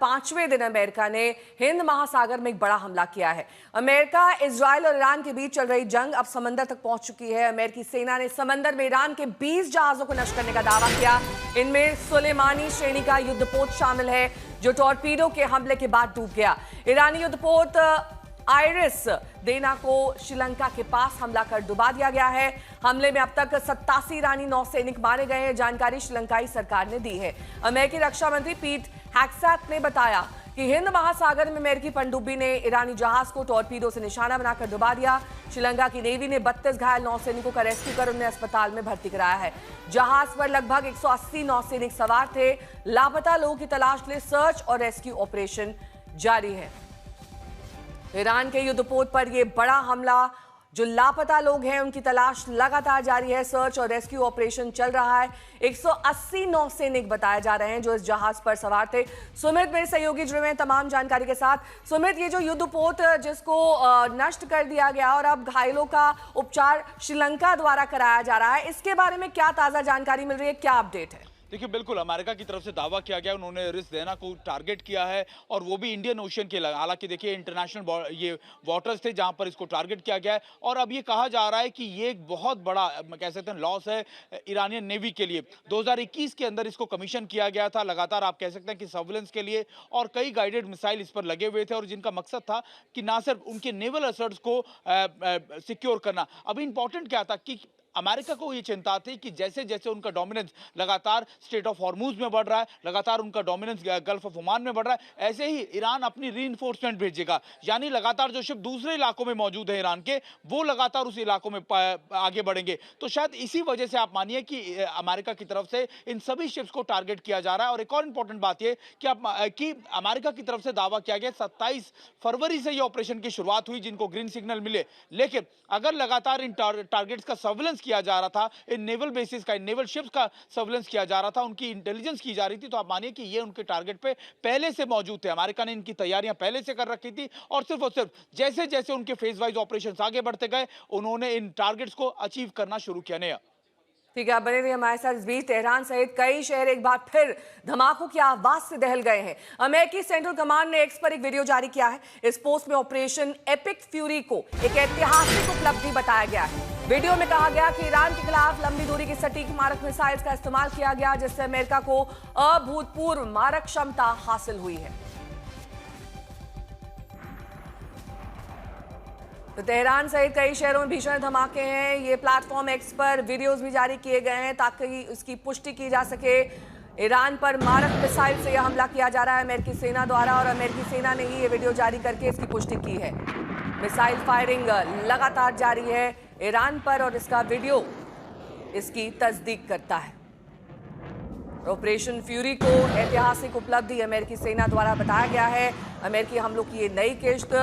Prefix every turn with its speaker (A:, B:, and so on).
A: पांचवें दिन अमेरिका ने हिंद महासागर में एक बड़ा हमला किया है। अमेरिका, इजराइल और ईरान के बीच चल रही जंग अब समंदर तक पहुंच चुकी है। अमेरिकी सेना ने समंदर में ईरान के 20 जहाजों को नष्ट करने का दावा किया। इनमें सुलेमानी श्रेणी का युद्धपोत शामिल है, जो टॉर्पीडो के हमले के बाद डूब गया। ईरानी युद्धपोत आइरिस देना को श्रीलंका के पास हमला कर डुबा दिया गया है। हमले में अब तक 87 ईरानी नौसैनिक मारे गए हैं, जानकारी श्रीलंकाई सरकार ने दी है। अमेरिकी रक्षा मंत्री पीट हेग्सेथ ने बताया कि हिंद महासागर में अमेरिकी पनडुब्बी ने ईरानी जहाज को टॉर्पीडो से निशाना बनाकर डुबा दिया। श्रीलंका की नेवी ने 32 घायल नौसैनिकों का रेस्क्यू कर उन्हें अस्पताल में भर्ती कराया है। जहाज पर लगभग 180 नौसैनिक सवार थे। लापता लोगों की तलाश के लिए सर्च और रेस्क्यू ऑपरेशन जारी है। ईरान के युद्धपोत पर यह बड़ा हमला, जो लापता लोग हैं उनकी तलाश लगातार जारी है। सर्च और रेस्क्यू ऑपरेशन चल रहा है। 180 नौसैनिक बताए जा रहे हैं जो इस जहाज पर सवार थे। सुमित मेरे सहयोगी जुड़े हुए हैं तमाम जानकारी के साथ। सुमित, ये जो युद्धपोत जिसको नष्ट कर दिया गया और अब घायलों का उपचार श्रीलंका द्वारा कराया जा रहा है, इसके बारे में क्या ताजा जानकारी मिल रही है, क्या अपडेट है?
B: देखिए, बिल्कुल अमेरिका की तरफ से दावा किया गया, उन्होंने रिस देना को टारगेट किया है और वो भी इंडियन ओशन के। हालांकि देखिए, इंटरनेशनल ये वाटर्स थे जहां पर इसको टारगेट किया गया है और अब ये कहा जा रहा है कि ये एक बहुत बड़ा कह सकते हैं लॉस है ईरानियन नेवी के लिए। 2021 के अंदर इसको कमीशन किया गया था, लगातार आप कह सकते हैं कि सर्विलेंस के लिए, और कई गाइडेड मिसाइल इस पर लगे हुए थे और जिनका मकसद था कि ना सिर्फ उनके नेवल असर्ट्स को सिक्योर करना। अभी इंपॉर्टेंट क्या था कि अमेरिका को ये चिंता थी कि जैसे जैसे उनका डोमिनेंस लगातार स्टेट ऑफ हॉर्मुज में बढ़ रहा है, लगातार उनका डोमिनेंस गल्फ ऑफ ओमान में बढ़ रहा है, ऐसे ही ईरान अपनी रीइंफोर्समेंट भेजेगा। यानी लगातार जो शिप दूसरे इलाकों में मौजूद है ईरान के, वो लगातार उस इलाकों में आगे बढ़ेंगे। तो शायद इसी वजह से आप मानिए कि अमेरिका की तरफ से इन सभी शिप्स को टारगेट किया जा रहा है। और एक और इंपॉर्टेंट बात यह कि अमेरिका की तरफ से दावा किया गया 27 फरवरी से ये ऑपरेशन की शुरुआत हुई, जिनको ग्रीन सिग्नल मिले। लेकिन अगर लगातार इन टारगेट्स का सर्विलेंस किया जा रहा था, इन नेवल बेसिस का, इन नेवल शिप्स का सर्विलेंस किया जा रहा था, उनकी इंटेलिजेंस की जा रही थी, तो आप मानिए कि ये उनके टारगेट पे पहले से मौजूद थे। अमेरिका ने इनकी तैयारियां पहले से कर रखी थी और सिर्फ जैसे जैसे उनके फेज वाइज ऑपरेशंस आगे बढ़ते गए, उन्होंने इन टारगेट्स को अचीव करना शुरू किया। नया
A: ठीक है, आप बने रहिए हमारे साथ। इस बीच तेहरान सहित कई शहर एक बार फिर धमाकों की आवाज से दहल गए हैं। अमेरिकी सेंट्रल कमांड ने एक्स पर एक वीडियो जारी किया है। इस पोस्ट में ऑपरेशन एपिक फ्यूरी को एक ऐतिहासिक उपलब्धि बताया गया है। वीडियो में कहा गया कि ईरान के खिलाफ लंबी दूरी की सटीक मारक मिसाइल्स का इस्तेमाल किया गया, जिससे अमेरिका को अभूतपूर्व मारक क्षमता हासिल हुई है। तो तेहरान सहित कई शहरों में भीषण धमाके हैं। ये प्लेटफॉर्म एक्स पर वीडियोस भी जारी किए गए हैं ताकि इसकी पुष्टि की जा सके। ईरान पर मारक मिसाइल से यह हमला किया जा रहा है अमेरिकी सेना द्वारा, और अमेरिकी सेना ने ही ये वीडियो जारी करके इसकी पुष्टि की है। मिसाइल फायरिंग लगातार जारी है ईरान पर और इसका वीडियो इसकी तस्दीक करता है। ऑपरेशन फ्यूरी को ऐतिहासिक उपलब्धि अमेरिकी सेना द्वारा बताया गया है। अमेरिकी हमलों की ये नई किश्त